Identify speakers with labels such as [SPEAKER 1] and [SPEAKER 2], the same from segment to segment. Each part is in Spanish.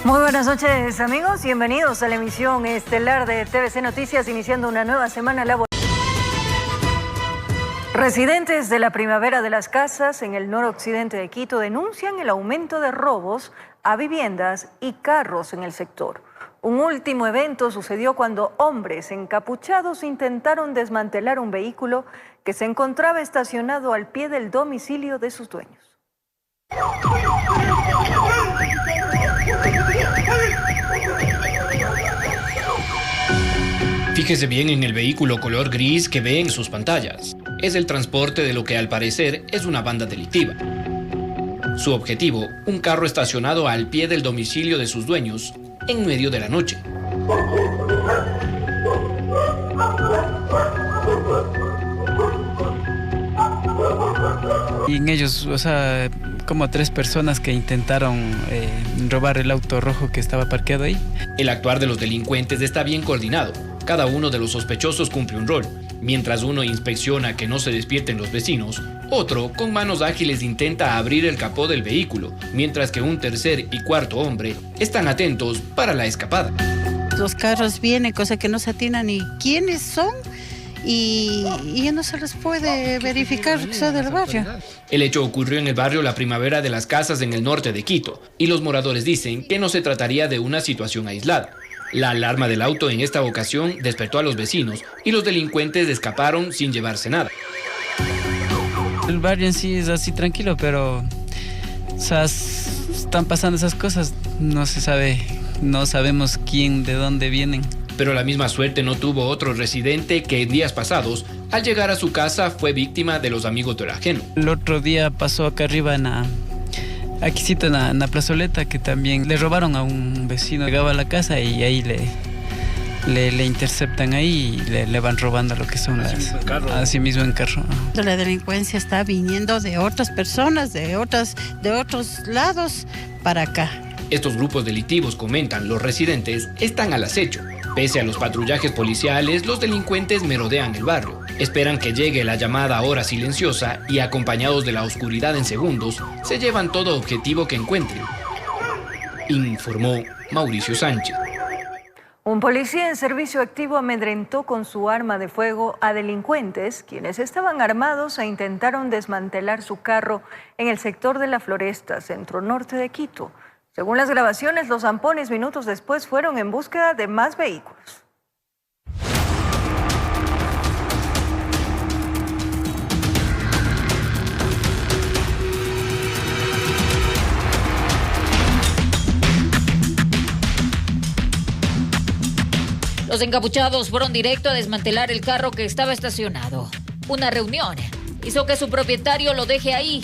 [SPEAKER 1] Muy buenas noches, amigos. Bienvenidos a la emisión estelar de TVC Noticias, iniciando una nueva semana laboral. Residentes de la Primavera de las Casas en el noroccidente de Quito denuncian el aumento de robos a viviendas y carros en el sector. Un último evento sucedió cuando hombres encapuchados intentaron desmantelar un vehículo que se encontraba estacionado al pie del domicilio de sus dueños.
[SPEAKER 2] Fíjese bien en el vehículo color gris que ve en sus pantallas. Es el transporte de lo que al parecer es una banda delictiva. Su objetivo, un carro estacionado al pie del domicilio de sus dueños en medio de la noche.
[SPEAKER 3] Y en ellos, como 3 personas que intentaron robar el auto rojo que estaba parqueado ahí.
[SPEAKER 2] El actuar de los delincuentes está bien coordinado. Cada uno de los sospechosos cumple un rol. Mientras uno inspecciona que no se despierten los vecinos, otro, con manos ágiles, intenta abrir el capó del vehículo, mientras que un tercer y cuarto hombre están atentos para la escapada.
[SPEAKER 4] Los carros vienen, cosa que no se atinan ni quiénes son, y ya no se les puede verificar que sea del barrio.
[SPEAKER 2] El hecho ocurrió en el barrio La Primavera de las Casas en el norte de Quito, y los moradores dicen que no se trataría de una situación aislada. La alarma del auto en esta ocasión despertó a los vecinos y los delincuentes escaparon sin llevarse nada.
[SPEAKER 3] El barrio en sí es así tranquilo, pero están pasando esas cosas, no se sabe, no sabemos quién, de dónde vienen.
[SPEAKER 2] Pero la misma suerte no tuvo otro residente que en días pasados, al llegar a su casa, fue víctima de los amigos del ajeno.
[SPEAKER 3] El otro día pasó acá arriba aquí en la plazoleta, que también le robaron a un vecino. Llegaba a la casa y ahí le interceptan ahí y le van robando lo que son así mismo en carro.
[SPEAKER 4] La delincuencia está viniendo de otras personas, de otros lados para acá.
[SPEAKER 2] Estos grupos delictivos, comentan los residentes, están al acecho. Pese a los patrullajes policiales, los delincuentes merodean el barrio. Esperan que llegue la llamada hora silenciosa y, acompañados de la oscuridad en segundos, se llevan todo objetivo que encuentren. Informó Mauricio Sánchez.
[SPEAKER 1] Un policía en servicio activo amedrentó con su arma de fuego a delincuentes, quienes estaban armados e intentaron desmantelar su carro en el sector de La Floresta, centro norte de Quito. Según las grabaciones, los zampones minutos después fueron en búsqueda de más vehículos.
[SPEAKER 5] Los encapuchados fueron directo a desmantelar el carro que estaba estacionado. Una reunión hizo que su propietario lo deje ahí.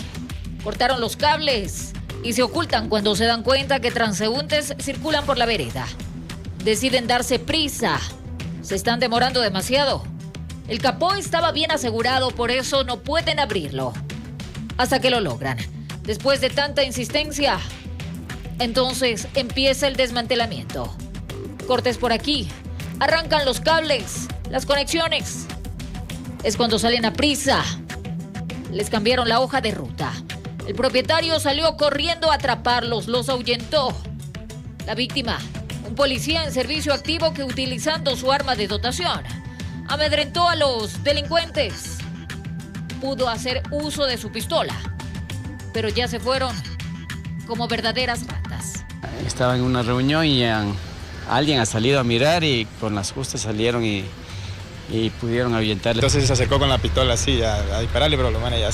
[SPEAKER 5] Cortaron los cables y se ocultan cuando se dan cuenta que transeúntes circulan por la vereda. Deciden darse prisa. Se están demorando demasiado. El capó estaba bien asegurado, por eso no pueden abrirlo. Hasta que lo logran. Después de tanta insistencia, entonces empieza el desmantelamiento. Cortes por aquí. Arrancan los cables, las conexiones. Es cuando salen a prisa. Les cambiaron la hoja de ruta. El propietario salió corriendo a atraparlos, los ahuyentó. La víctima, un policía en servicio activo que, utilizando su arma de dotación, amedrentó a los delincuentes. Pudo hacer uso de su pistola, pero ya se fueron como verdaderas ratas.
[SPEAKER 6] Estaba en una reunión y alguien ha salido a mirar y con las justas salieron y pudieron ahuyentarle.
[SPEAKER 7] Entonces se acercó con la pistola así a dispararle, pero lo van a ya.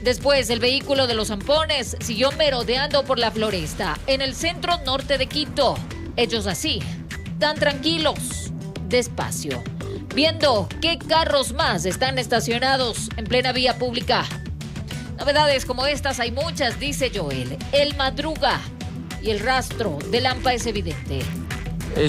[SPEAKER 5] Después, el vehículo de los zampones siguió merodeando por La Floresta, en el centro norte de Quito. Ellos así, tan tranquilos, despacio, viendo qué carros más están estacionados en plena vía pública. Novedades como estas hay muchas, dice Joel. Él madruga y el rastro del AMPA es evidente.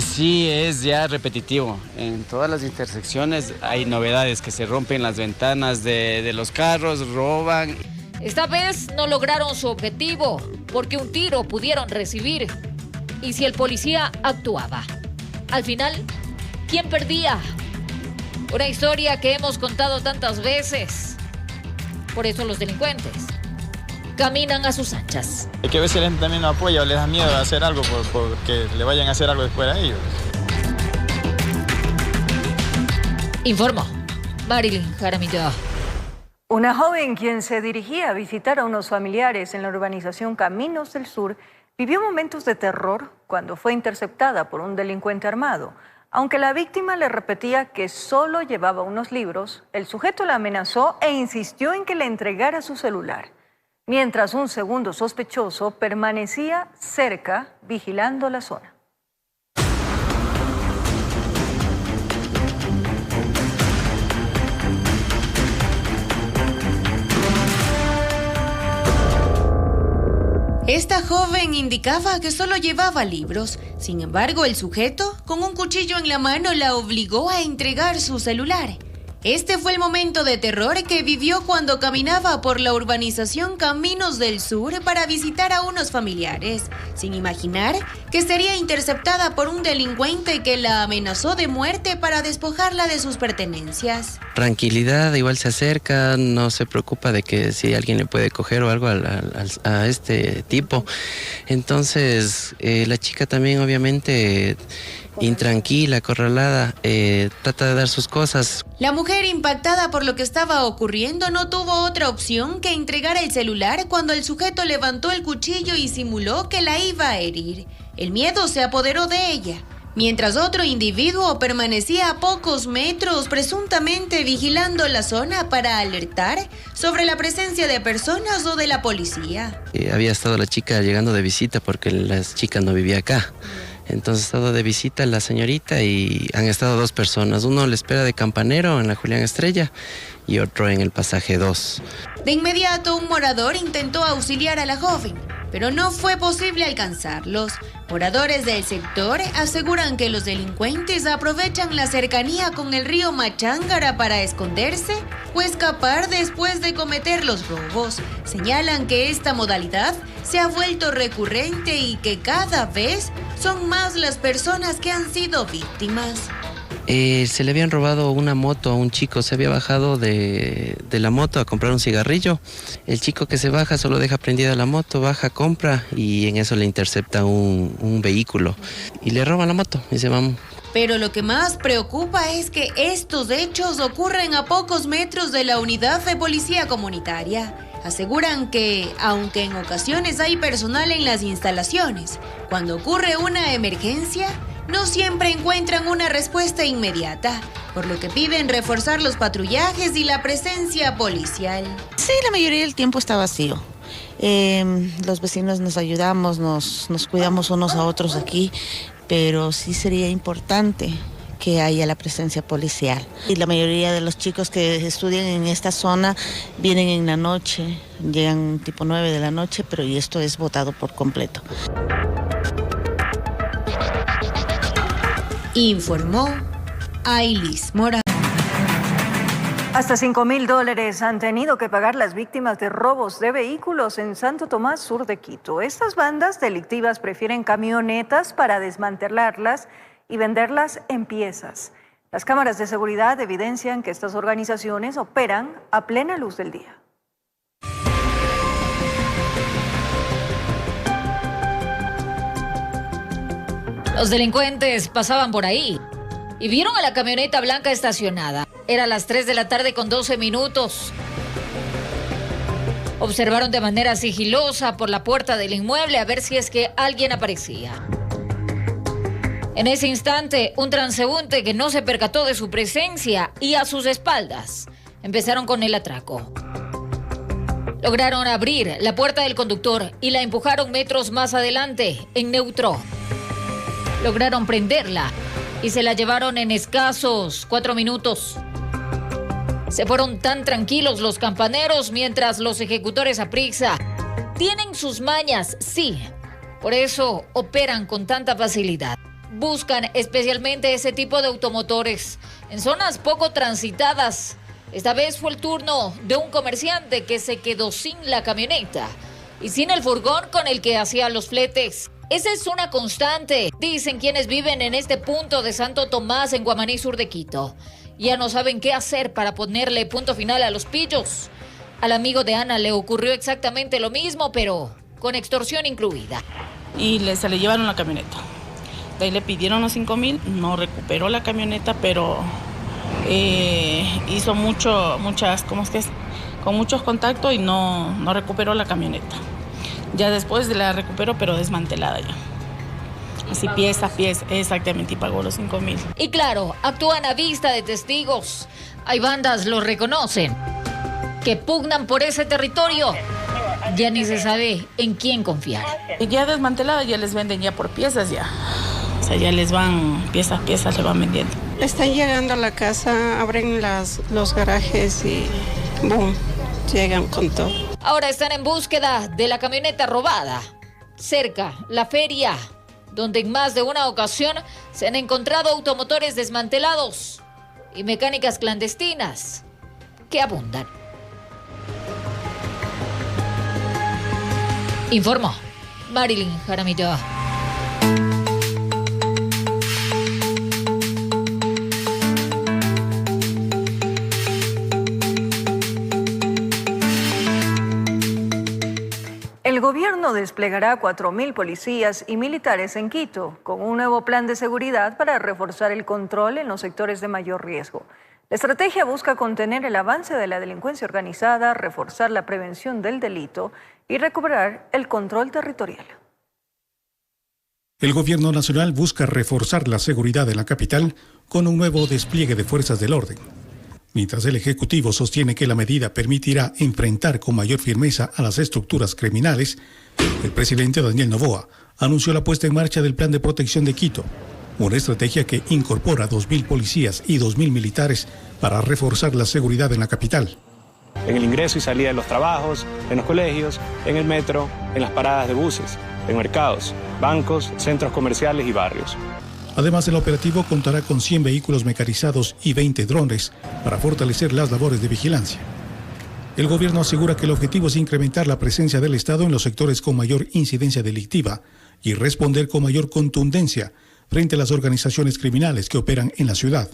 [SPEAKER 6] Sí, es ya repetitivo. En todas las intersecciones hay novedades, que se rompen las ventanas de los carros, roban.
[SPEAKER 5] Esta vez no lograron su objetivo, porque un tiro pudieron recibir. Y si el policía actuaba, al final, ¿quién perdía? Una historia que hemos contado tantas veces. Por eso los delincuentes caminan a sus anchas.
[SPEAKER 7] Es que a veces la gente también no apoya o les da miedo a hacer algo porque le vayan a hacer algo después a ellos.
[SPEAKER 5] Informó Marilyn Jaramillo.
[SPEAKER 1] Una joven quien se dirigía a visitar a unos familiares en la urbanización Caminos del Sur vivió momentos de terror cuando fue interceptada por un delincuente armado. Aunque la víctima le repetía que solo llevaba unos libros, el sujeto la amenazó e insistió en que le entregara su celular, mientras un segundo sospechoso permanecía cerca vigilando la zona.
[SPEAKER 8] Esta joven indicaba que solo llevaba libros. Sin embargo, el sujeto, con un cuchillo en la mano, la obligó a entregar su celular. Este fue el momento de terror que vivió cuando caminaba por la urbanización Caminos del Sur para visitar a unos familiares, sin imaginar que sería interceptada por un delincuente que la amenazó de muerte para despojarla de sus pertenencias.
[SPEAKER 9] Tranquilidad, igual se acerca, no se preocupa de que si alguien le puede coger o algo a este tipo. Entonces, la chica también obviamente intranquila, acorralada, trata de dar sus cosas.
[SPEAKER 8] La mujer, impactada por lo que estaba ocurriendo, no tuvo otra opción que entregar el celular cuando el sujeto levantó el cuchillo y simuló que la iba a herir. El miedo se apoderó de ella, mientras otro individuo permanecía a pocos metros, presuntamente vigilando la zona para alertar sobre la presencia de personas o de la policía.
[SPEAKER 9] Había estado la chica llegando de visita porque la chica no vivía acá. Entonces ha estado de visita la señorita y han estado dos personas. Uno le espera de campanero en la Julián Estrella y otro en el pasaje 2.
[SPEAKER 8] De inmediato, un morador intentó auxiliar a la joven, pero no fue posible alcanzarlos. Moradores del sector aseguran que los delincuentes aprovechan la cercanía con el río Machángara para esconderse o escapar después de cometer los robos. Señalan que esta modalidad se ha vuelto recurrente y que cada vez son más las personas que han sido víctimas.
[SPEAKER 9] Se le habían robado una moto a un chico, se había bajado de la moto a comprar un cigarrillo. El chico que se baja solo deja prendida la moto, baja, compra y en eso le intercepta un vehículo y le roban la moto y se van.
[SPEAKER 8] Pero lo que más preocupa es que estos hechos ocurren a pocos metros de la unidad de policía comunitaria. Aseguran que, aunque en ocasiones hay personal en las instalaciones, cuando ocurre una emergencia, no siempre encuentran una respuesta inmediata, por lo que piden reforzar los patrullajes y la presencia policial.
[SPEAKER 4] Sí, la mayoría del tiempo está vacío. Los vecinos nos ayudamos, nos cuidamos unos a otros aquí, pero sí sería importante que haya la presencia policial. Y la mayoría de los chicos que estudian en esta zona vienen en la noche, llegan tipo 9 de la noche, pero y esto es botado por completo.
[SPEAKER 8] Informó Ailis Mora.
[SPEAKER 1] Hasta $5,000 han tenido que pagar las víctimas de robos de vehículos en Santo Tomás, sur de Quito. Estas bandas delictivas prefieren camionetas para desmantelarlas y venderlas en piezas. Las cámaras de seguridad evidencian que estas organizaciones operan a plena luz del día.
[SPEAKER 5] Los delincuentes pasaban por ahí y vieron a la camioneta blanca estacionada. Era las 3 de la tarde con 12 minutos. Observaron de manera sigilosa por la puerta del inmueble a ver si es que alguien aparecía. En ese instante, un transeúnte que no se percató de su presencia y a sus espaldas empezaron con el atraco. Lograron abrir la puerta del conductor y la empujaron metros más adelante, en neutro. Lograron prenderla y se la llevaron en escasos 4 minutos. Se fueron tan tranquilos los campaneros mientras los ejecutores aprisa tienen sus mañas, sí. Por eso operan con tanta facilidad. Buscan especialmente ese tipo de automotores en zonas poco transitadas. Esta vez fue el turno de un comerciante que se quedó sin la camioneta y sin el furgón con el que hacía los fletes. Esa es una constante, dicen quienes viven en este punto de Santo Tomás, en Guamaní, sur de Quito. Ya no saben qué hacer para ponerle punto final a los pillos. Al amigo de Ana le ocurrió exactamente lo mismo, pero con extorsión incluida.
[SPEAKER 10] Y se le llevaron la camioneta. De ahí le pidieron los 5,000, no recuperó la camioneta, pero hizo con muchos contactos y no recuperó la camioneta. Ya después la recuperó, pero desmantelada ya. Así pieza a pieza, exactamente, y pagó los 5,000.
[SPEAKER 5] Y claro, actúan a vista de testigos. Hay bandas, lo reconocen, que pugnan por ese territorio. Ya ni se sabe en quién confiar.
[SPEAKER 10] Ya desmantelada, ya les venden ya por piezas ya. O sea, ya les van piezas, le van vendiendo.
[SPEAKER 11] Están llegando a la casa, abren los garajes y ¡boom! Llegan con todo.
[SPEAKER 5] Ahora están en búsqueda de la camioneta robada. Cerca, la feria, donde en más de una ocasión se han encontrado automotores desmantelados y mecánicas clandestinas que abundan. Informó Marilyn Jaramillo.
[SPEAKER 1] El gobierno desplegará 4.000 policías y militares en Quito, con un nuevo plan de seguridad para reforzar el control en los sectores de mayor riesgo. La estrategia busca contener el avance de la delincuencia organizada, reforzar la prevención del delito y recuperar el control territorial.
[SPEAKER 12] El gobierno nacional busca reforzar la seguridad de la capital con un nuevo despliegue de fuerzas del orden. Mientras el Ejecutivo sostiene que la medida permitirá enfrentar con mayor firmeza a las estructuras criminales, el presidente Daniel Noboa anunció la puesta en marcha del Plan de Protección de Quito, una estrategia que incorpora 2.000 policías y 2.000 militares para reforzar la seguridad en la capital.
[SPEAKER 13] En el ingreso y salida de los trabajos, en los colegios, en el metro, en las paradas de buses, en mercados, bancos, centros comerciales y barrios.
[SPEAKER 12] Además, el operativo contará con 100 vehículos mecanizados y 20 drones para fortalecer las labores de vigilancia. El gobierno asegura que el objetivo es incrementar la presencia del Estado en los sectores con mayor incidencia delictiva y responder con mayor contundencia frente a las organizaciones criminales que operan en la ciudad.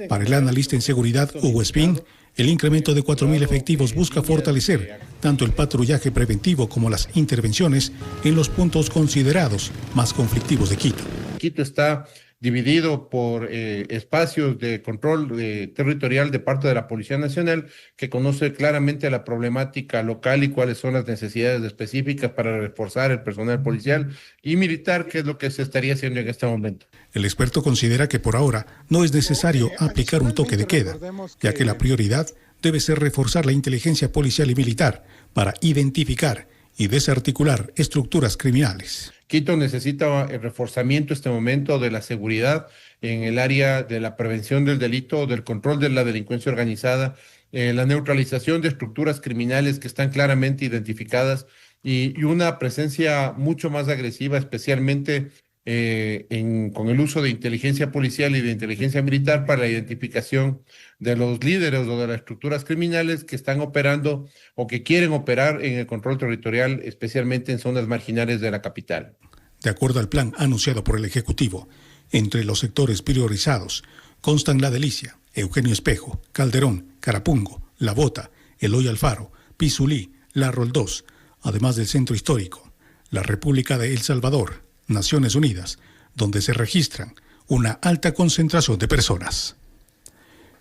[SPEAKER 12] Para el analista en seguridad Hugo Espín, el incremento de 4.000 efectivos busca fortalecer tanto el patrullaje preventivo como las intervenciones en los puntos considerados más conflictivos de Quito.
[SPEAKER 14] Quito está dividido por espacios de control territorial de parte de la Policía Nacional, que conoce claramente la problemática local y cuáles son las necesidades específicas para reforzar el personal policial y militar, que es lo que se estaría haciendo en este momento.
[SPEAKER 12] El experto considera que por ahora no es necesario aplicar un toque de queda, ya que la prioridad debe ser reforzar la inteligencia policial y militar para identificar y desarticular estructuras criminales.
[SPEAKER 14] Quito necesita el reforzamiento en este momento de la seguridad en el área de la prevención del delito, del control de la delincuencia organizada, la neutralización de estructuras criminales que están claramente identificadas y una presencia mucho más agresiva, especialmente con el uso de inteligencia policial y de inteligencia militar para la identificación de los líderes o de las estructuras criminales que están operando o que quieren operar en el control territorial, especialmente en zonas marginales de la capital.
[SPEAKER 12] De acuerdo al plan anunciado por el Ejecutivo, entre los sectores priorizados constan La Delicia, Eugenio Espejo, Calderón, Carapungo, La Bota, Eloy Alfaro, Pizulí, La Roldós, además del Centro Histórico, la República de El Salvador, Naciones Unidas, donde se registran una alta concentración de personas.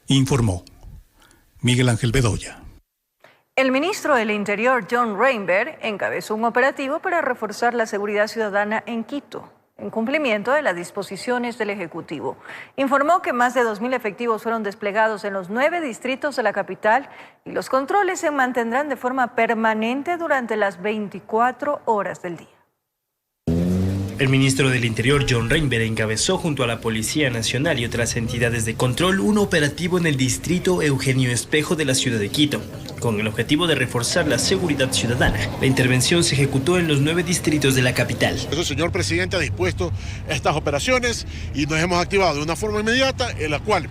[SPEAKER 12] Informó Miguel Ángel Bedoya.
[SPEAKER 1] El ministro del Interior, John Reinberg, encabezó un operativo para reforzar la seguridad ciudadana en Quito, en cumplimiento de las disposiciones del Ejecutivo. Informó que más de 2.000 efectivos fueron desplegados en los 9 distritos de la capital y los controles se mantendrán de forma permanente durante las 24 horas del día.
[SPEAKER 15] El ministro del Interior, John Reinberg, encabezó junto a la Policía Nacional y otras entidades de control un operativo en el distrito Eugenio Espejo de la ciudad de Quito, con el objetivo de reforzar la seguridad ciudadana. La intervención se ejecutó en los 9 distritos de la capital.
[SPEAKER 16] El señor presidente ha dispuesto estas operaciones y nos hemos activado de una forma inmediata, en la cual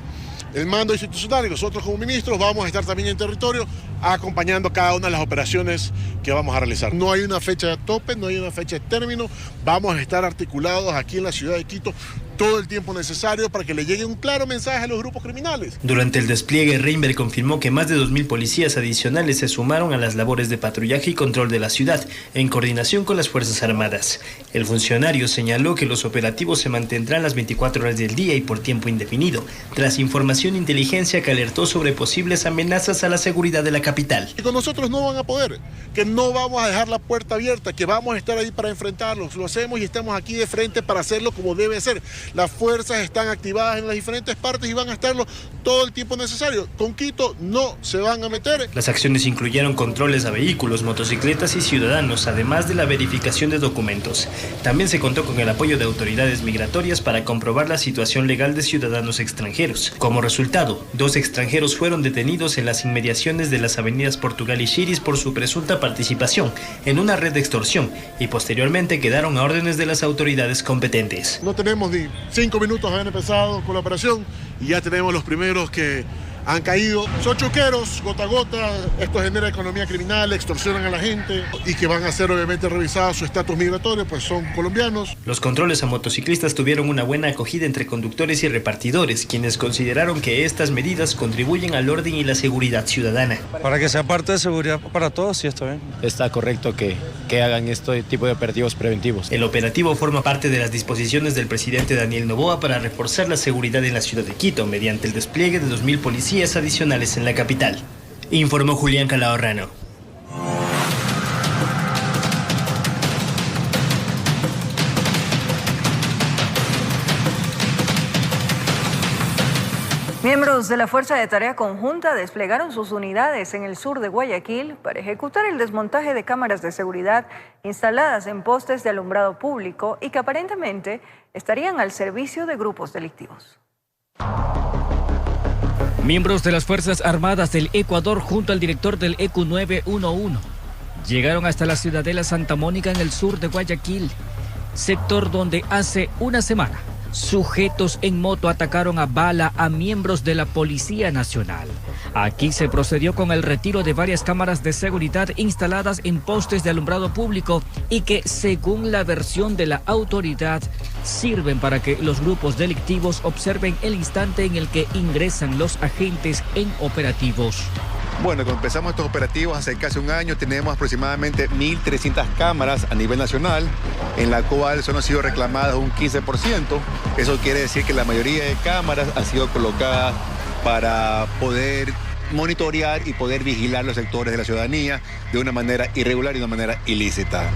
[SPEAKER 16] el mando institucional y nosotros como ministros vamos a estar también en territorio acompañando cada una de las operaciones que vamos a realizar. No hay una fecha de tope, no hay una fecha de término, vamos a estar articulados aquí en la ciudad de Quito todo el tiempo necesario para que le llegue un claro mensaje a los grupos criminales.
[SPEAKER 15] Durante el despliegue, Reinberg confirmó que más de 2.000 policías adicionales se sumaron a las labores de patrullaje y control de la ciudad, en coordinación con las Fuerzas Armadas. El funcionario señaló que los operativos se mantendrán las 24 horas del día y por tiempo indefinido, tras información de inteligencia que alertó sobre posibles amenazas a la seguridad de la capital.
[SPEAKER 16] Y con nosotros no van a poder, que no vamos a dejar la puerta abierta, que vamos a estar ahí para enfrentarlos. Lo hacemos y estamos aquí de frente para hacerlo como debe ser. Las fuerzas están activadas en las diferentes partes y van a estarlo todo el tiempo necesario. Con Quito no se van a meter.
[SPEAKER 15] Las acciones incluyeron controles a vehículos, motocicletas y ciudadanos, además de la verificación de documentos. También se contó con el apoyo de autoridades migratorias para comprobar la situación legal de ciudadanos extranjeros. Como resultado, 2 extranjeros fueron detenidos en las inmediaciones de las avenidas Portugal y Chiris por su presunta participación en una red de extorsión y posteriormente quedaron a órdenes de las autoridades competentes.
[SPEAKER 16] No tenemos ni 5 minutos de haber empezado con la operación y ya tenemos los primeros que han caído. Son chuqueros, gota a gota, esto genera economía criminal, extorsionan a la gente y que van a ser obviamente revisados su estatus migratorio, pues son colombianos.
[SPEAKER 15] Los controles a motociclistas tuvieron una buena acogida entre conductores y repartidores, quienes consideraron que estas medidas contribuyen al orden y la seguridad ciudadana.
[SPEAKER 17] Para que sea parte de seguridad para todos, sí está bien.
[SPEAKER 18] Está correcto que hagan este tipo de operativos preventivos.
[SPEAKER 15] El operativo forma parte de las disposiciones del presidente Daniel Noboa para reforzar la seguridad en la ciudad de Quito mediante el despliegue de 2.000 policías adicionales en la capital, informó Julián Calahorrano.
[SPEAKER 1] Miembros de la Fuerza de Tarea Conjunta desplegaron sus unidades en el sur de Guayaquil para ejecutar el desmontaje de cámaras de seguridad instaladas en postes de alumbrado público y que aparentemente estarían al servicio de grupos delictivos.
[SPEAKER 19] Miembros de las Fuerzas Armadas del Ecuador junto al director del ECU 911 llegaron hasta la ciudadela Santa Mónica en el sur de Guayaquil, sector donde hace una semana sujetos en moto atacaron a bala a miembros de la Policía Nacional. Aquí se procedió con el retiro de varias cámaras de seguridad instaladas en postes de alumbrado público y que, según la versión de la autoridad, sirven para que los grupos delictivos observen el instante en el que ingresan los agentes en operativos.
[SPEAKER 20] Bueno, cuando empezamos estos operativos hace casi un año, tenemos aproximadamente 1.300 cámaras a nivel nacional, en la cual solo han sido reclamadas un 15%. Eso quiere decir que la mayoría de cámaras han sido colocadas para poder monitorear y poder vigilar los sectores de la ciudadanía de una manera irregular y de una manera ilícita.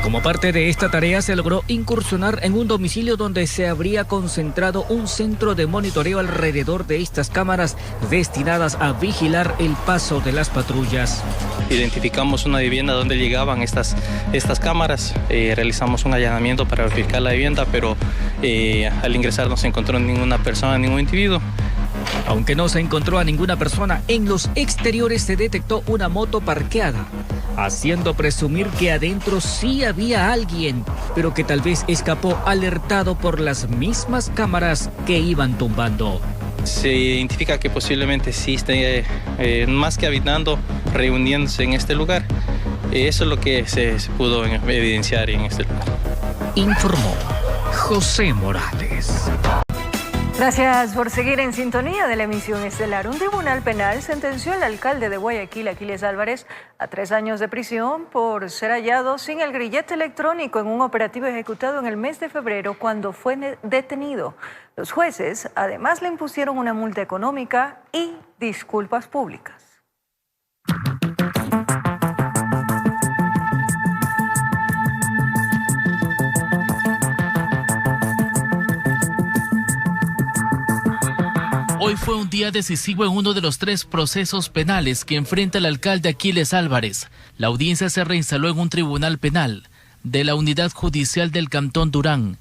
[SPEAKER 19] Como parte de esta tarea se logró incursionar en un domicilio donde se habría concentrado un centro de monitoreo alrededor de estas cámaras destinadas a vigilar el paso de las patrullas.
[SPEAKER 21] Identificamos una vivienda donde llegaban estas cámaras, realizamos un allanamiento para verificar la vivienda, pero al ingresar no se encontró ninguna persona, ningún individuo.
[SPEAKER 19] Aunque no se encontró a ninguna persona, en los exteriores se detectó una moto parqueada, haciendo presumir que adentro sí había alguien, pero que tal vez escapó alertado por las mismas cámaras que iban tumbando.
[SPEAKER 21] Se identifica que posiblemente sí esté más que habitando, reuniéndose en este lugar. Eso es lo que se pudo evidenciar en este lugar.
[SPEAKER 19] Informó José Morales.
[SPEAKER 1] Gracias por seguir en sintonía de la emisión estelar. Un tribunal penal sentenció al alcalde de Guayaquil, Aquiles Álvarez, a 3 años de prisión por ser hallado sin el grillete electrónico en un operativo ejecutado en el mes de febrero cuando fue detenido. Los jueces además le impusieron una multa económica y disculpas públicas.
[SPEAKER 22] Hoy fue un día decisivo en uno de los 3 procesos penales que enfrenta el alcalde Aquiles Álvarez. La audiencia se reinstaló en un tribunal penal de la Unidad Judicial del Cantón Durán.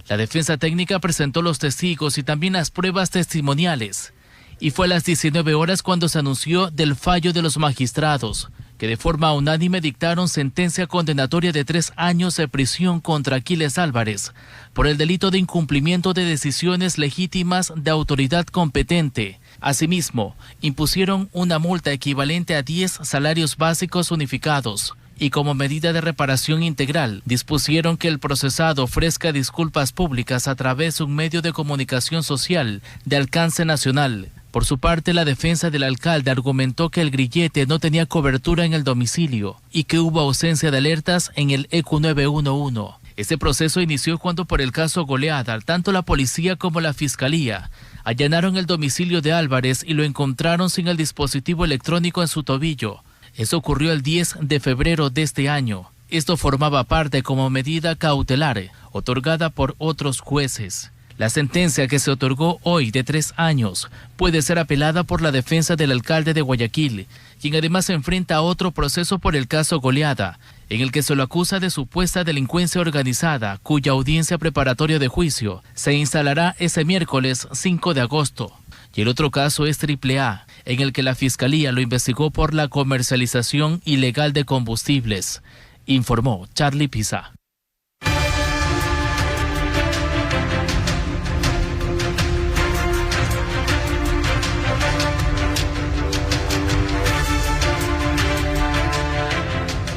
[SPEAKER 22] La defensa técnica presentó los testigos y también las pruebas testimoniales. Y fue a las 19 horas cuando se anunció del fallo de los magistrados, que de forma unánime dictaron sentencia condenatoria de 3 años de prisión contra Aquiles Álvarez por el delito de incumplimiento de decisiones legítimas de autoridad competente. Asimismo, impusieron una multa equivalente a 10 salarios básicos unificados y como medida de reparación integral dispusieron que el procesado ofrezca disculpas públicas a través de un medio de comunicación social de alcance nacional. Por su parte, la defensa del alcalde argumentó que el grillete no tenía cobertura en el domicilio y que hubo ausencia de alertas en el EQ 911. Este proceso inició cuando, por el caso Goleada, tanto la policía como la fiscalía allanaron el domicilio de Álvarez y lo encontraron sin el dispositivo electrónico en su tobillo. Eso ocurrió el 10 de febrero de este año. Esto formaba parte como medida cautelar otorgada por otros jueces. La sentencia que se otorgó hoy de 3 años puede ser apelada por la defensa del alcalde de Guayaquil, quien además se enfrenta a otro proceso por el caso Goleada, en el que se lo acusa de supuesta delincuencia organizada, cuya audiencia preparatoria de juicio se instalará ese miércoles 5 de agosto. Y el otro caso es AAA, en el que la Fiscalía lo investigó por la comercialización ilegal de combustibles, informó Charlie Pisa.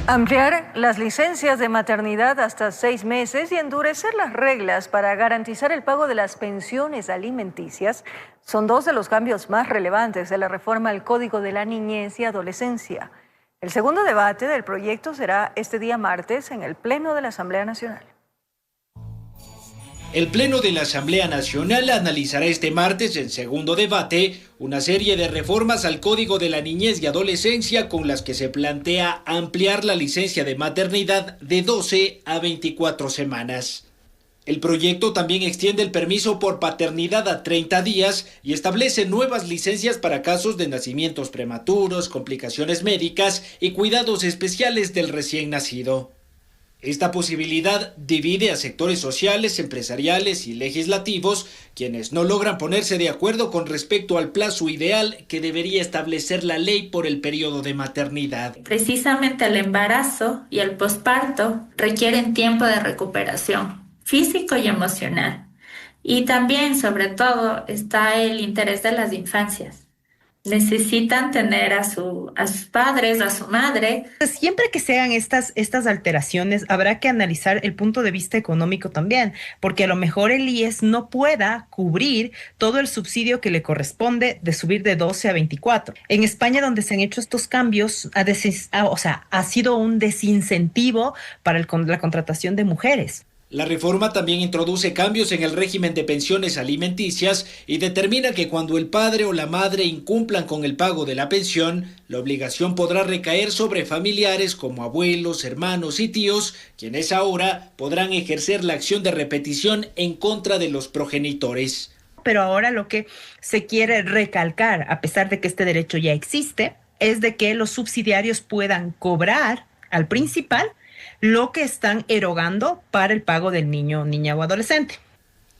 [SPEAKER 1] Ampliar las licencias de maternidad hasta 6 meses y endurecer las reglas para garantizar el pago de las pensiones alimenticias son 2 de los cambios más relevantes de la reforma al Código de la Niñez y Adolescencia. El segundo debate del proyecto será este día martes en el Pleno de la Asamblea Nacional.
[SPEAKER 2] El Pleno de la Asamblea Nacional analizará este martes en segundo debate una serie de reformas al Código de la Niñez y Adolescencia con las que se plantea ampliar la licencia de maternidad de 12 a 24 semanas. El proyecto también extiende el permiso por paternidad a 30 días y establece nuevas licencias para casos de nacimientos prematuros, complicaciones médicas y cuidados especiales del recién nacido. Esta posibilidad divide a sectores sociales, empresariales y legislativos, quienes no logran ponerse de acuerdo con respecto al plazo ideal que debería establecer la ley por el periodo de maternidad.
[SPEAKER 3] Precisamente el embarazo y el posparto requieren tiempo de recuperación físico y emocional. Y también, sobre todo, está el interés de las infancias. Necesitan tener a sus padres, a su madre.
[SPEAKER 23] Siempre que se hagan estas alteraciones, habrá que analizar el punto de vista económico también, porque a lo mejor el IES no pueda cubrir todo el subsidio que le corresponde de subir de 12 a 24. En España, donde se han hecho estos cambios, ha sido un desincentivo para la contratación de mujeres.
[SPEAKER 2] La reforma también introduce cambios en el régimen de pensiones alimenticias y determina que cuando el padre o la madre incumplan con el pago de la pensión, la obligación podrá recaer sobre familiares como abuelos, hermanos y tíos, quienes ahora podrán ejercer la acción de repetición en contra de los progenitores.
[SPEAKER 23] Pero ahora lo que se quiere recalcar, a pesar de que este derecho ya existe, es de que los subsidiarios puedan cobrar al principal lo que están erogando para el pago del niño, niña o adolescente.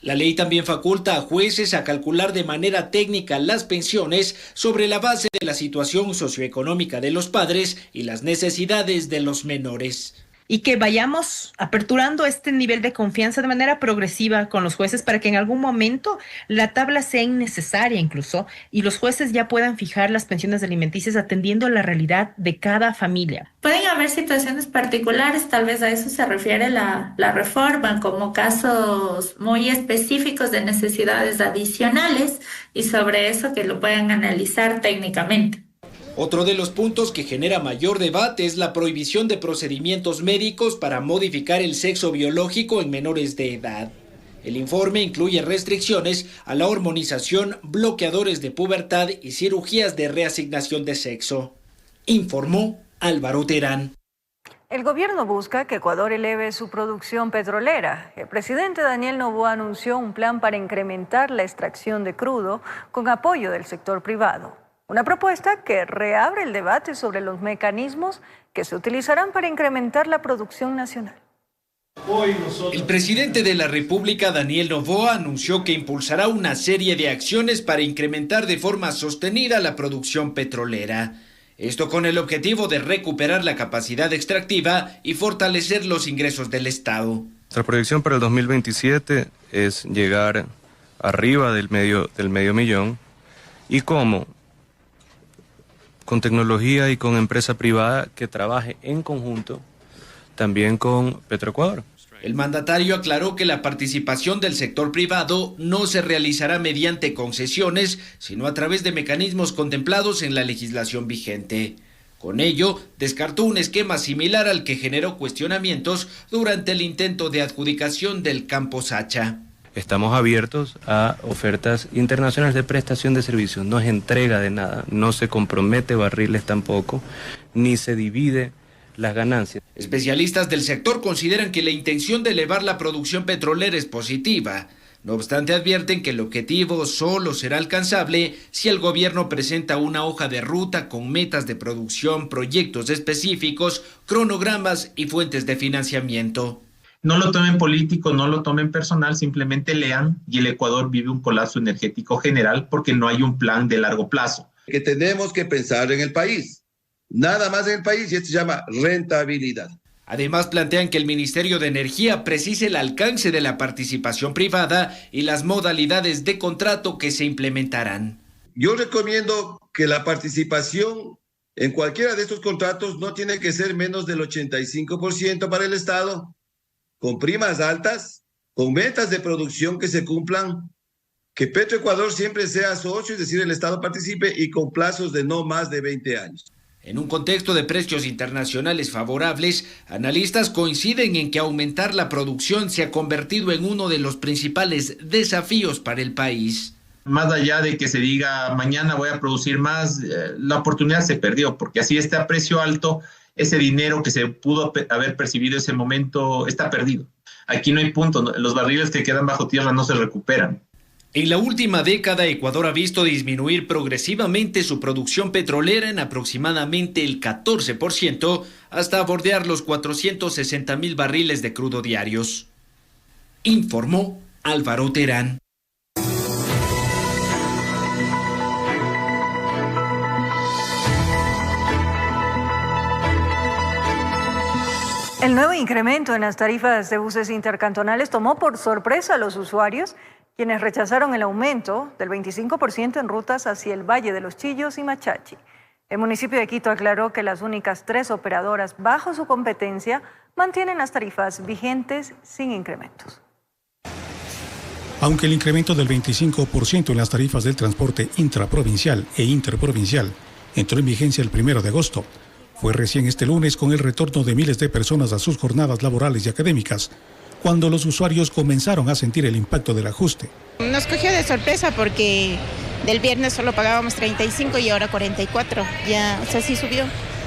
[SPEAKER 2] La ley también faculta a jueces a calcular de manera técnica las pensiones sobre la base de la situación socioeconómica de los padres y las necesidades de los menores.
[SPEAKER 23] Y que vayamos aperturando este nivel de confianza de manera progresiva con los jueces para que en algún momento la tabla sea innecesaria incluso y los jueces ya puedan fijar las pensiones alimenticias atendiendo a la realidad de cada familia.
[SPEAKER 3] Pueden haber situaciones particulares, tal vez a eso se refiere la reforma, como casos muy específicos de necesidades adicionales y sobre eso que lo puedan analizar técnicamente.
[SPEAKER 2] Otro de los puntos que genera mayor debate es la prohibición de procedimientos médicos para modificar el sexo biológico en menores de edad. El informe incluye restricciones a la hormonización, bloqueadores de pubertad y cirugías de reasignación de sexo. Informó Álvaro Terán.
[SPEAKER 1] El gobierno busca que Ecuador eleve su producción petrolera. El presidente Daniel Noboa anunció un plan para incrementar la extracción de crudo con apoyo del sector privado. Una propuesta que reabre el debate sobre los mecanismos que se utilizarán para incrementar la producción nacional.
[SPEAKER 2] El presidente de la República, Daniel Noboa, anunció que impulsará una serie de acciones para incrementar de forma sostenida la producción petrolera. Esto con el objetivo de recuperar la capacidad extractiva y fortalecer los ingresos del Estado.
[SPEAKER 17] Nuestra proyección para el 2027 es llegar arriba del medio millón. ¿Y cómo? con tecnología y con empresa privada que trabaje en conjunto también con Petroecuador.
[SPEAKER 2] El mandatario aclaró que la participación del sector privado no se realizará mediante concesiones, sino a través de mecanismos contemplados en la legislación vigente. Con ello, descartó un esquema similar al que generó cuestionamientos durante el intento de adjudicación del Campo Sacha.
[SPEAKER 17] Estamos abiertos a ofertas internacionales de prestación de servicios. No es entrega de nada, no se compromete barriles tampoco, ni se divide las ganancias.
[SPEAKER 2] Especialistas del sector consideran que la intención de elevar la producción petrolera es positiva. No obstante, advierten que el objetivo solo será alcanzable si el gobierno presenta una hoja de ruta con metas de producción, proyectos específicos, cronogramas y fuentes de financiamiento.
[SPEAKER 6] No lo tomen político, no lo tomen personal, simplemente lean y el Ecuador vive un colapso energético general porque no hay un plan de largo plazo.
[SPEAKER 7] Que tenemos que pensar en el país, nada más en el país, y esto se llama rentabilidad.
[SPEAKER 2] Además, plantean que el Ministerio de Energía precise el alcance de la participación privada y las modalidades de contrato que se implementarán.
[SPEAKER 7] Yo recomiendo que la participación en cualquiera de estos contratos no tiene que ser menos del 85% para el Estado, con primas altas, con metas de producción que se cumplan, que Petroecuador siempre sea socio, es decir, el Estado participe y con plazos de no más de 20 años.
[SPEAKER 2] En un contexto de precios internacionales favorables, analistas coinciden en que aumentar la producción se ha convertido en uno de los principales desafíos para el país.
[SPEAKER 6] Más allá de que se diga mañana voy a producir más, la oportunidad se perdió, porque así está a precio alto, ese dinero que se pudo haber percibido en ese momento está perdido. Aquí no hay punto, los barriles que quedan bajo tierra no se recuperan.
[SPEAKER 2] En la última década, Ecuador ha visto disminuir progresivamente su producción petrolera en aproximadamente el 14%, hasta bordear los 460,000 barriles de crudo diarios. Informó Álvaro Terán.
[SPEAKER 1] El nuevo incremento en las tarifas de buses intercantonales tomó por sorpresa a los usuarios, quienes rechazaron el aumento del 25% en rutas hacia el Valle de los Chillos y Machachi. El municipio de Quito aclaró que las únicas 3 operadoras bajo su competencia mantienen las tarifas vigentes sin incrementos.
[SPEAKER 12] Aunque el incremento del 25% en las tarifas del transporte intraprovincial e interprovincial entró en vigencia el 1 de agosto, fue recién este lunes, con el retorno de miles de personas a sus jornadas laborales y académicas, cuando los usuarios comenzaron a sentir el impacto del ajuste.
[SPEAKER 9] Nos cogió de sorpresa porque del viernes solo pagábamos 35 y ahora 44, ya, o sea, sí subió.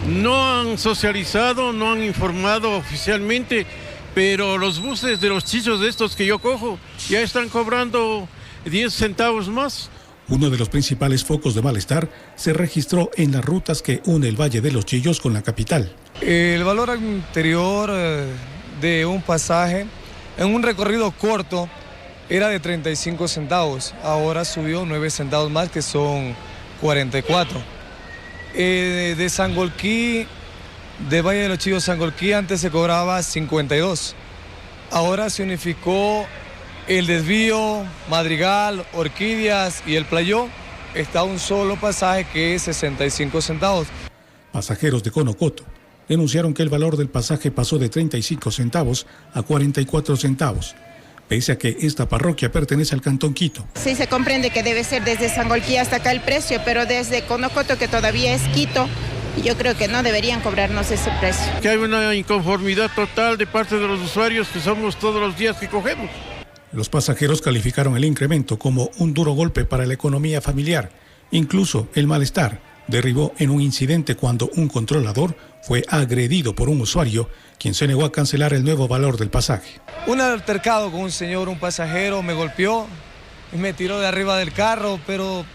[SPEAKER 24] No han socializado, no han informado oficialmente, pero los buses de los Chillos de estos que yo cojo ya están cobrando 10 centavos más.
[SPEAKER 12] Uno de los principales focos de malestar se registró en las rutas que une el Valle de los Chillos con la capital.
[SPEAKER 25] El valor anterior de un pasaje en un recorrido corto era de 35 centavos, ahora subió 9 centavos más, que son 44. De Sangolquí, de Valle de los Chillos Sangolquí, antes se cobraba 52. Ahora se unificó el desvío, Madrigal, Orquídeas y el Playó. Está un solo pasaje que es 65 centavos.
[SPEAKER 12] Pasajeros de Conocoto denunciaron que el valor del pasaje pasó de 35 centavos a 44 centavos, pese a que esta parroquia pertenece al Cantón Quito.
[SPEAKER 9] Sí, se comprende que debe ser desde Sangolquí hasta acá el precio, pero desde Conocoto, que todavía es Quito, yo creo que no deberían cobrarnos ese precio.
[SPEAKER 24] Que hay una inconformidad total de parte de los usuarios, que somos todos los días que cogemos.
[SPEAKER 12] Los pasajeros calificaron el incremento como un duro golpe para la economía familiar. Incluso el malestar derivó en un incidente cuando un controlador fue agredido por un usuario, quien se negó a cancelar el nuevo valor del pasaje.
[SPEAKER 25] Un altercado con un señor, un pasajero, me golpeó y me tiró de arriba del carro, pero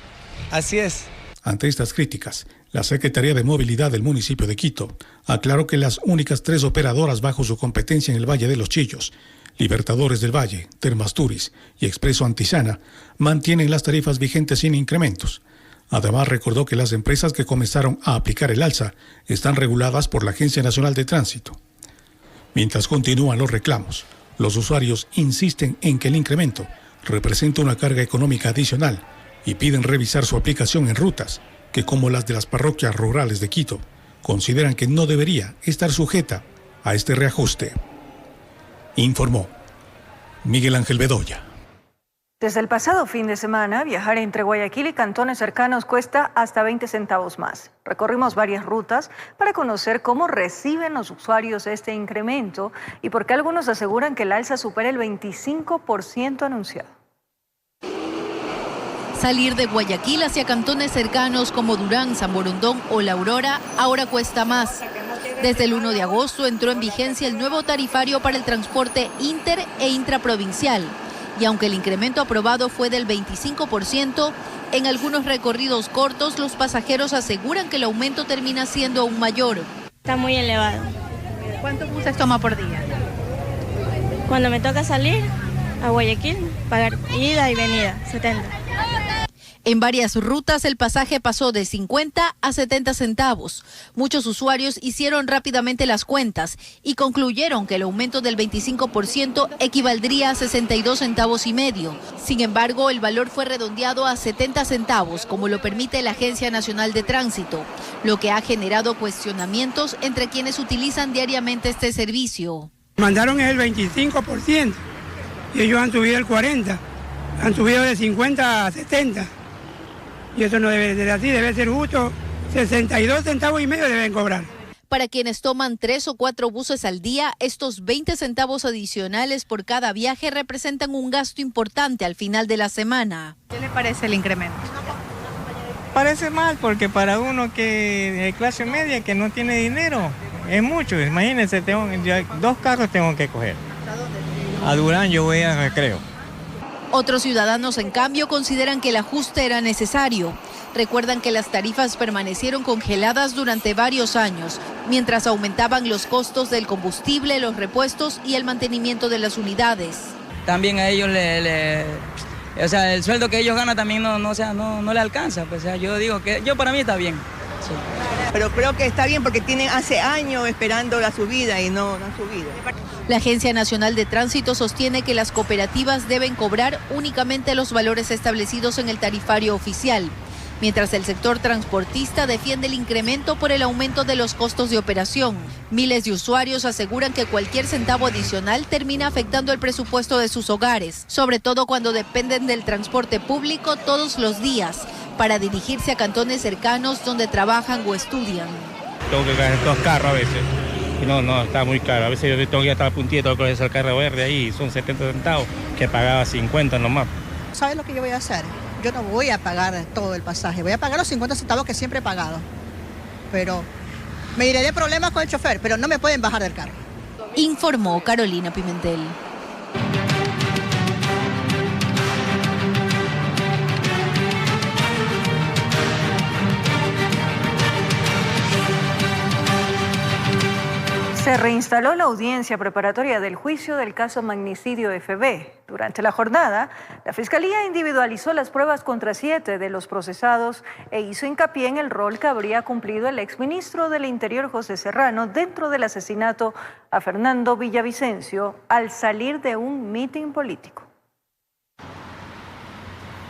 [SPEAKER 25] así es.
[SPEAKER 12] Ante estas críticas, la Secretaría de Movilidad del municipio de Quito aclaró que las únicas 3 operadoras bajo su competencia en el Valle de los Chillos, Libertadores del Valle, Termasturis y Expreso Antizana, mantienen las tarifas vigentes sin incrementos. Además, recordó que las empresas que comenzaron a aplicar el alza están reguladas por la Agencia Nacional de Tránsito. Mientras continúan los reclamos, los usuarios insisten en que el incremento representa una carga económica adicional y piden revisar su aplicación en rutas que, como las de las parroquias rurales de Quito, consideran que no debería estar sujeta a este reajuste. Informó Miguel Ángel Bedoya.
[SPEAKER 1] Desde el pasado fin de semana, viajar entre Guayaquil y cantones cercanos cuesta hasta 20 centavos más. Recorrimos varias rutas para conocer cómo reciben los usuarios este incremento y por qué algunos aseguran que el alza supera el 25% anunciado.
[SPEAKER 4] Salir de Guayaquil hacia cantones cercanos como Durán, San Borondón o La Aurora ahora cuesta más. Desde el 1 de agosto entró en vigencia el nuevo tarifario para el transporte inter e intraprovincial. Y aunque el incremento aprobado fue del 25%, en algunos recorridos cortos los pasajeros aseguran que el aumento termina siendo aún mayor.
[SPEAKER 5] Está muy elevado.
[SPEAKER 4] ¿Cuántos buses toma por día?
[SPEAKER 5] Cuando me toca salir a Guayaquil, pagar ida y venida, 70.
[SPEAKER 4] En varias rutas el pasaje pasó de 50 a 70 centavos. Muchos usuarios hicieron rápidamente las cuentas y concluyeron que el aumento del 25% equivaldría a 62 centavos y medio. Sin embargo, el valor fue redondeado a 70 centavos, como lo permite la Agencia Nacional de Tránsito, lo que ha generado cuestionamientos entre quienes utilizan diariamente este servicio.
[SPEAKER 8] Mandaron el 25% y ellos han subido el 40%, han subido de 50 a 70%. Y eso no debe ser así, debe ser justo, 62 centavos y medio deben cobrar.
[SPEAKER 4] Para quienes toman 3 o 4 buses al día, estos 20 centavos adicionales por cada viaje representan un gasto importante al final de la semana. ¿Qué le parece el incremento?
[SPEAKER 10] Parece mal porque para uno que de clase media que no tiene dinero es mucho. Imagínense, 2 carros tengo que coger. A Durán yo voy a Recreo.
[SPEAKER 4] Otros ciudadanos, en cambio, consideran que el ajuste era necesario. Recuerdan que las tarifas permanecieron congeladas durante varios años, mientras aumentaban los costos del combustible, los repuestos y el mantenimiento de las unidades.
[SPEAKER 11] También a ellos el sueldo que ellos ganan también no le alcanza. Pues, yo digo que para mí está bien. Sí.
[SPEAKER 26] Pero creo que está bien porque tienen hace años esperando la subida y no han subido.
[SPEAKER 4] La Agencia Nacional de Tránsito sostiene que las cooperativas deben cobrar únicamente los valores establecidos en el tarifario oficial, mientras el sector transportista defiende el incremento por el aumento de los costos de operación. Miles de usuarios aseguran que cualquier centavo adicional termina afectando el presupuesto de sus hogares, sobre todo cuando dependen del transporte público todos los días para dirigirse a cantones cercanos donde trabajan o estudian.
[SPEAKER 10] Tengo que coger 2 carros a veces. Y no, está muy caro. A veces yo tengo que estar a puntito, tengo que coger el carro verde ahí, son 70 centavos, que pagaba 50 nomás.
[SPEAKER 26] ¿Sabes lo que yo voy a hacer? Yo no voy a pagar todo el pasaje, voy a pagar los 50 centavos que siempre he pagado. Pero me iré de problemas con el chofer, pero no me pueden bajar del carro.
[SPEAKER 4] Informó Carolina Pimentel.
[SPEAKER 1] Se reinstaló la audiencia preparatoria del juicio del caso Magnicidio FB. Durante la jornada, la Fiscalía individualizó las pruebas contra 7 de los procesados e hizo hincapié en el rol que habría cumplido el exministro del Interior, José Serrano, dentro del asesinato a Fernando Villavicencio al salir de un mitin político.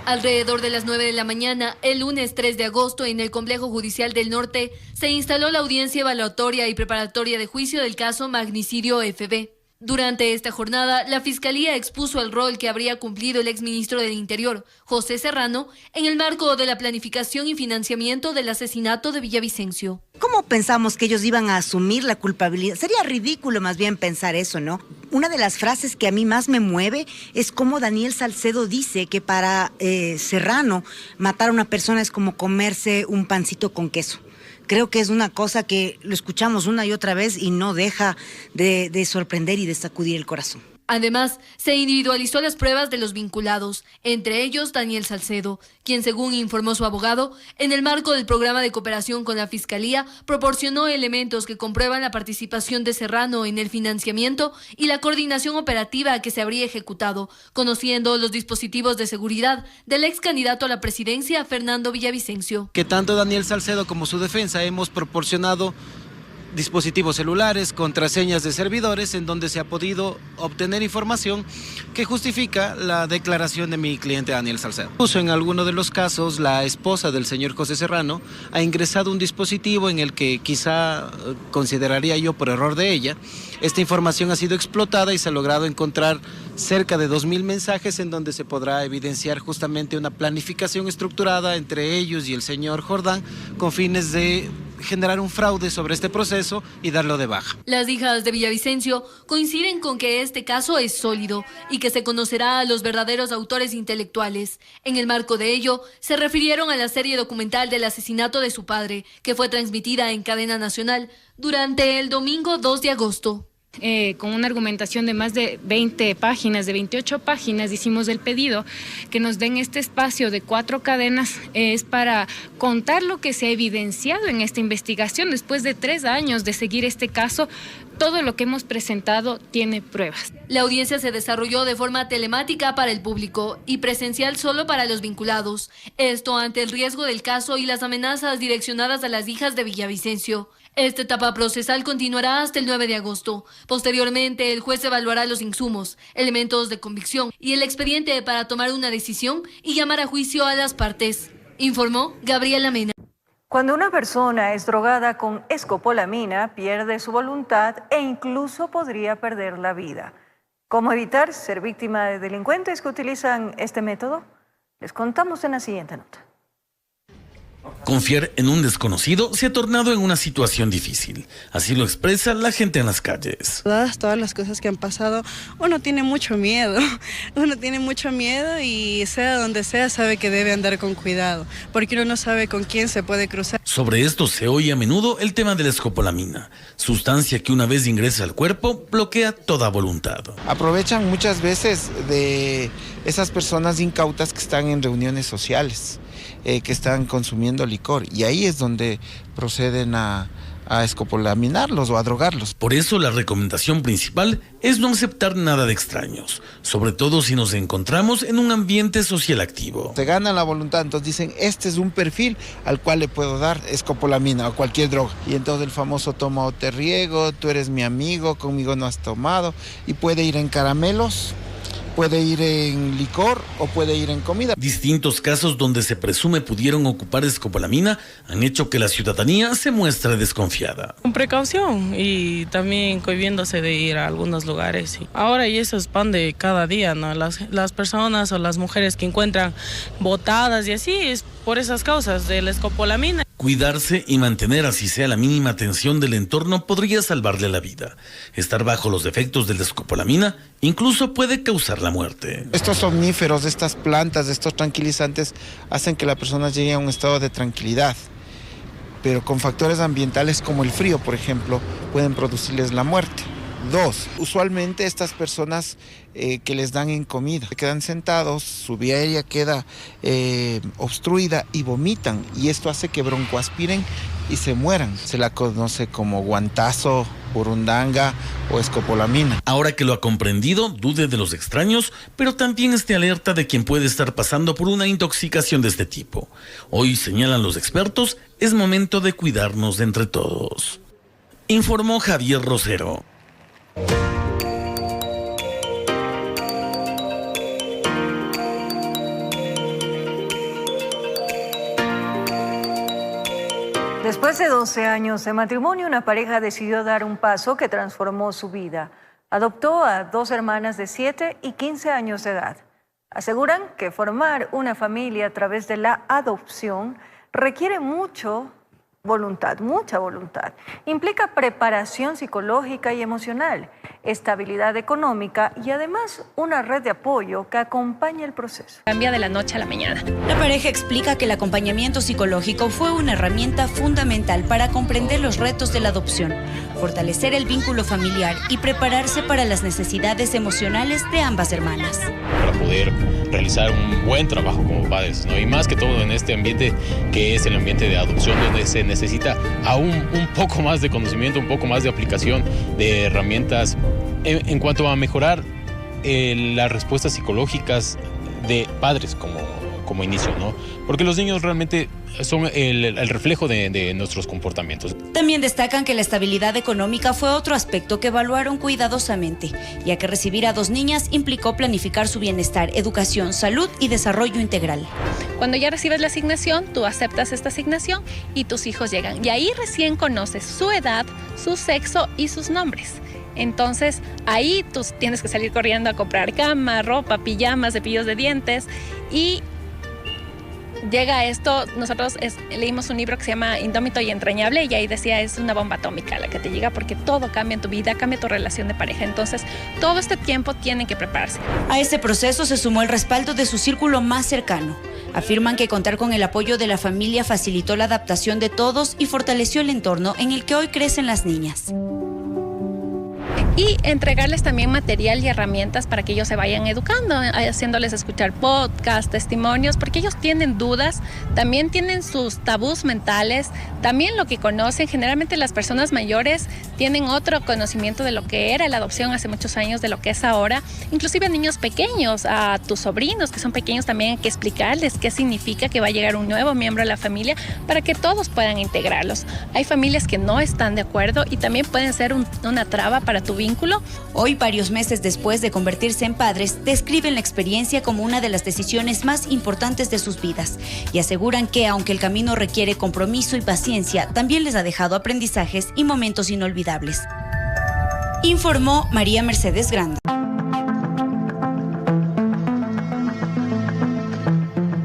[SPEAKER 27] Alrededor de las 9 de la mañana, el lunes 3 de agosto, en el Complejo Judicial del Norte, se instaló la audiencia evaluatoria y preparatoria de juicio del caso Magnicidio FB. Durante esta jornada, la Fiscalía expuso el rol que habría cumplido el exministro del Interior, José Serrano, en el marco de la planificación y financiamiento del asesinato de Villavicencio.
[SPEAKER 28] ¿Cómo pensamos que ellos iban a asumir la culpabilidad? Sería ridículo más bien pensar eso, ¿no? Una de las frases que a mí más me mueve es cómo Daniel Salcedo dice que para Serrano matar a una persona es como comerse un pancito con queso. Creo que es una cosa que lo escuchamos una y otra vez y no deja de sorprender y de sacudir el corazón.
[SPEAKER 27] Además, se individualizó las pruebas de los vinculados, entre ellos Daniel Salcedo, quien, según informó su abogado, en el marco del programa de cooperación con la Fiscalía, proporcionó elementos que comprueban la participación de Serrano en el financiamiento y la coordinación operativa que se habría ejecutado, conociendo los dispositivos de seguridad del ex candidato a la presidencia, Fernando Villavicencio.
[SPEAKER 29] Que tanto Daniel Salcedo como su defensa hemos proporcionado
[SPEAKER 13] dispositivos celulares, contraseñas de servidores, en donde se ha podido obtener información que justifica la declaración de mi cliente Daniel Salcedo. Incluso en alguno de los casos, la esposa del señor José Serrano ha ingresado un dispositivo en el que quizá consideraría yo por error de ella. Esta información ha sido explotada y se ha logrado encontrar cerca de 2.000 mensajes en donde se podrá evidenciar justamente una planificación estructurada entre ellos y el señor Jordán con fines de generar un fraude sobre este proceso y darlo de baja.
[SPEAKER 27] Las hijas de Villavicencio coinciden con que este caso es sólido y que se conocerá a los verdaderos autores intelectuales. En el marco de ello, se refirieron a la serie documental del asesinato de su padre, que fue transmitida en cadena nacional durante el domingo 2 de agosto.
[SPEAKER 14] Con una argumentación de más de 20 páginas, de 28 páginas, hicimos el pedido que nos den este espacio de 4 cadenas, es para contar lo que se ha evidenciado en esta investigación. Después de 3 años de seguir este caso, todo lo que hemos presentado tiene pruebas.
[SPEAKER 27] La audiencia se desarrolló de forma telemática para el público y presencial solo para los vinculados. Esto ante el riesgo del caso y las amenazas direccionadas a las hijas de Villavicencio. Esta etapa procesal continuará hasta el 9 de agosto. Posteriormente, el juez evaluará los insumos, elementos de convicción y el expediente para tomar una decisión y llamar a juicio a las partes. Informó Gabriela Mena.
[SPEAKER 1] Cuando una persona es drogada con escopolamina, pierde su voluntad e incluso podría perder la vida. ¿Cómo evitar ser víctima de delincuentes que utilizan este método? Les contamos en la siguiente nota.
[SPEAKER 15] Confiar en un desconocido se ha tornado en una situación difícil. Así lo expresa la gente en las calles.
[SPEAKER 16] Todas las cosas que han pasado, uno tiene mucho miedo. Uno tiene mucho miedo y sea donde sea sabe que debe andar con cuidado, porque uno no sabe con quién se puede cruzar.
[SPEAKER 15] Sobre esto se oye a menudo el tema de la escopolamina, sustancia que una vez ingresa al cuerpo bloquea toda voluntad.
[SPEAKER 18] Aprovechan muchas veces de esas personas incautas que están en reuniones sociales, que están consumiendo licor, y ahí es donde proceden a escopolaminarlos o a drogarlos.
[SPEAKER 15] Por eso la recomendación principal es no aceptar nada de extraños, sobre todo si nos encontramos en un ambiente social activo.
[SPEAKER 18] Se gana la voluntad, entonces dicen, este es un perfil al cual le puedo dar escopolamina o cualquier droga. Y entonces el famoso toma o te riego, tú eres mi amigo, conmigo no has tomado, y puede ir en caramelos, puede ir en licor o puede ir en comida.
[SPEAKER 15] Distintos casos donde se presume pudieron ocupar escopolamina han hecho que la ciudadanía se muestre desconfiada.
[SPEAKER 19] Con precaución y también cohibiéndose de ir a algunos lugares. Ahora y eso es pan de cada día, ¿no? Las personas o las mujeres que encuentran botadas y así es por esas causas de la escopolamina.
[SPEAKER 15] Cuidarse y mantener así sea la mínima atención del entorno podría salvarle la vida. Estar bajo los efectos de la escopolamina incluso puede causar la muerte.
[SPEAKER 18] Estos somníferos, estas plantas, estos tranquilizantes hacen que la persona llegue a un estado de tranquilidad, pero con factores ambientales como el frío, por ejemplo, pueden producirles la muerte. 2. Usualmente estas personas que les dan en comida se quedan sentados, su vía aérea queda obstruida y vomitan, y esto hace que broncoaspiren y se mueran. Se la conoce como guantazo, burundanga o escopolamina.
[SPEAKER 15] Ahora que lo ha comprendido, dude de los extraños, pero también esté alerta de quien puede estar pasando por una intoxicación de este tipo. Hoy, señalan los expertos, es momento de cuidarnos de entre todos. Informó Javier Rosero.
[SPEAKER 1] Después de 12 años de matrimonio, una pareja decidió dar un paso que transformó su vida. Adoptó a 2 hermanas de 7 y 15 años de edad. Aseguran que formar una familia a través de la adopción requiere mucha voluntad. Implica preparación psicológica y emocional, estabilidad económica y además una red de apoyo que acompaña el proceso.
[SPEAKER 20] Cambia de la noche a la mañana.
[SPEAKER 21] La pareja explica que el acompañamiento psicológico fue una herramienta fundamental para comprender los retos de la adopción, fortalecer el vínculo familiar y prepararse para las necesidades emocionales de ambas hermanas.
[SPEAKER 29] Para poder realizar un buen trabajo como padres, ¿no? Y más que todo en este ambiente que es el ambiente de adopción, donde se necesita aún un poco más de conocimiento, un poco más de aplicación de herramientas en cuanto a mejorar las respuestas psicológicas de padres como inicio, ¿no? Porque los niños realmente son el reflejo de nuestros comportamientos.
[SPEAKER 21] También destacan que la estabilidad económica fue otro aspecto que evaluaron cuidadosamente, ya que recibir a 2 niñas implicó planificar su bienestar, educación, salud y desarrollo integral.
[SPEAKER 2] Cuando ya recibes la asignación, tú aceptas esta asignación y tus hijos llegan. Y ahí recién conoces su edad, su sexo y sus nombres. Entonces, ahí tú tienes que salir corriendo a comprar cama, ropa, pijamas, cepillos de dientes y llega esto. Nosotros leímos un libro que se llama Indómito y Entrañable y ahí decía, es una bomba atómica la que te llega porque todo cambia en tu vida, cambia tu relación de pareja. Entonces, todo este tiempo tienen que prepararse.
[SPEAKER 21] A este proceso se sumó el respaldo de su círculo más cercano. Afirman que contar con el apoyo de la familia facilitó la adaptación de todos y fortaleció el entorno en el que hoy crecen las niñas.
[SPEAKER 2] Y entregarles también material y herramientas para que ellos se vayan educando, haciéndoles escuchar podcasts, testimonios, porque ellos tienen dudas, también tienen sus tabús mentales, también lo que conocen. Generalmente las personas mayores tienen otro conocimiento de lo que era la adopción hace muchos años, de lo que es ahora. Inclusive a niños pequeños, a tus sobrinos que son pequeños, también hay que explicarles qué significa que va a llegar un nuevo miembro a la familia para que todos puedan integrarlos. Hay familias que no están de acuerdo y también pueden ser una traba para tu vínculo.
[SPEAKER 21] Hoy, varios meses después de convertirse en padres, describen la experiencia como una de las decisiones más importantes de sus vidas y aseguran que, aunque el camino requiere compromiso y paciencia, también les ha dejado aprendizajes y momentos inolvidables. Informó María Mercedes Granda.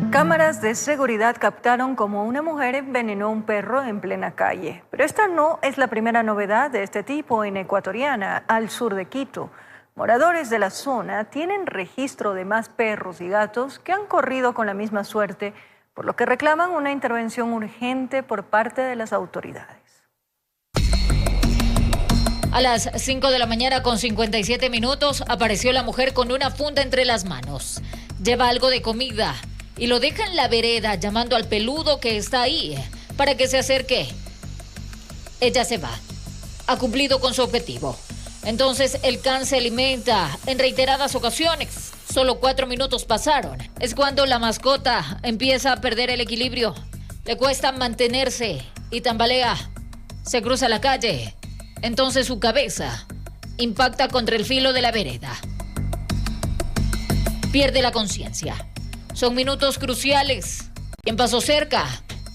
[SPEAKER 1] Cámaras de seguridad captaron cómo una mujer envenenó a un perro en plena calle. Pero esta no es la primera novedad de este tipo en Ecuatoriana, al sur de Quito. Moradores de la zona tienen registro de más perros y gatos que han corrido con la misma suerte, por lo que reclaman una intervención urgente por parte de las autoridades.
[SPEAKER 27] A las 5 de la mañana con 57 minutos apareció la mujer con una funda entre las manos. Lleva algo de comida y lo deja en la vereda llamando al peludo que está ahí para que se acerque. Ella se va. Ha cumplido con su objetivo. Entonces el can se alimenta en reiteradas ocasiones. Solo 4 minutos pasaron. Es cuando la mascota empieza a perder el equilibrio. Le cuesta mantenerse y tambalea. Se cruza la calle. Entonces su cabeza impacta contra el filo de la vereda. Pierde la conciencia. Son minutos cruciales. Quien pasó cerca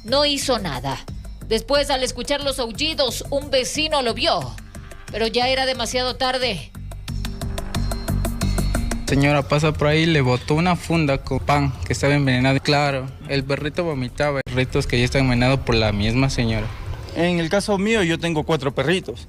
[SPEAKER 27] no hizo nada. Después, al escuchar los aullidos, un vecino lo vio, pero ya era demasiado tarde.
[SPEAKER 3] Señora pasa por ahí, le botó una funda con pan que estaba envenenado. Claro, el perrito vomitaba. Perritos que ya están envenenados por la misma señora.
[SPEAKER 6] En el caso mío, yo tengo 4 perritos.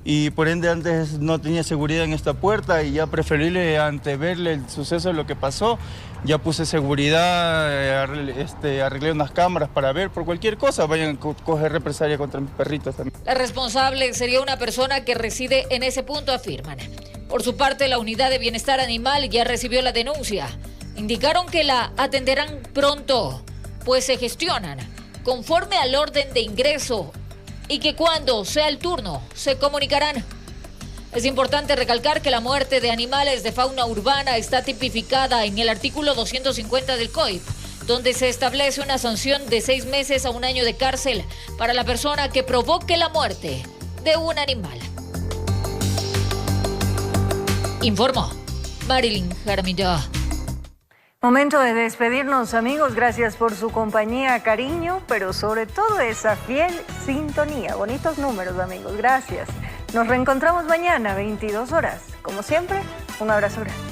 [SPEAKER 6] Y por ende antes no tenía seguridad en esta puerta y ya preferible ante verle el suceso de lo que pasó, ya puse seguridad, arreglé unas cámaras para ver por cualquier cosa, vayan a coger represalia contra mis perritos también.
[SPEAKER 27] La responsable sería una persona que reside en ese punto, afirman. Por su parte, la Unidad de Bienestar Animal ya recibió la denuncia. Indicaron que la atenderán pronto, pues se gestionan conforme al orden de ingreso y que cuando sea el turno se comunicarán. Es importante recalcar que la muerte de animales de fauna urbana está tipificada en el artículo 250 del COIP, donde se establece una sanción de 6 meses a 1 año de cárcel para la persona que provoque la muerte de un animal. Informó Marilyn Jaramillo.
[SPEAKER 1] Momento de despedirnos, amigos. Gracias por su compañía, cariño, pero sobre todo esa fiel sintonía. Bonitos números, amigos. Gracias. Nos reencontramos mañana, 22 horas. Como siempre, un abrazo grande.